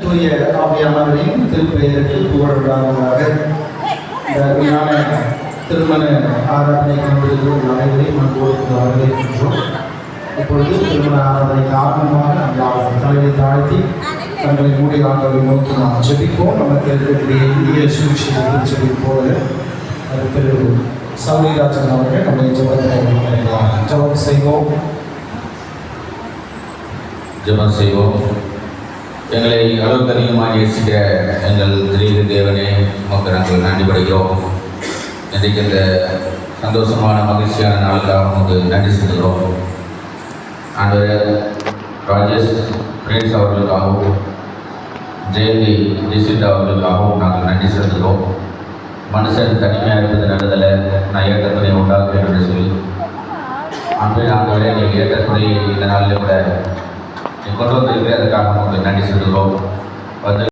தூய ஆவியானவரையும் திருப்பெயருக்கு புகழ்ந்தார்களாக. இந்த அருமையான திருமண ஆராதனை கொண்டிருக்கும் அனைவரையும் அன்போடு வரவேற்கின்றோம். இப்பொழுது திருமண ஆராதனைக்கு ஆரம்பமாக நாம் தலையை தாழ்த்தி தங்களை மூடி ஆண்டவரை நோக்கி நாம் ஜெபிப்போம். நமக்கு இருக்கக்கூடிய இந்திய சுவிசேஷத்தை ஜெபிப்போல திரு சௌரிராஜன் அவர்கள் நம்முடைய ஜெபம் செய்வோம். ஜெபம் செய்வோம். எங்களை அளவுக்கு அதிகமாக நேசிக்கிற எங்கள் திரீக தேவனே, உமக்கு நாங்கள் நன்றி படுகிறோம். இன்றைக்கு இந்த சந்தோஷமான மகிழ்ச்சியான நாளுக்காக உங்களுக்கு நன்றி செலுத்துகிறோம். ஆண்டவர் ராஜேஷ் பிரின்ஸ் அவர்களுக்காகவும் ஜெயந்தி ஜெசிந்தா அவர்களுக்காகவும் நாங்கள் நன்றி செலுத்துகிறோம். மனுஷன் தனிமையாக இருப்பது நல்லதில்லை, நான் ஏற்ற துணையை உண்டாக்குவேன் என்று சொல்லி அன்பில் ஆண்டவரே, நீங்கள் ஏற்ற துணையை இந்த நாளில் கூட கொண்டு வந்திருக்கிறேன். அதுக்காக உங்களுக்கு நன்றி செலுத்துகிறோம். வந்து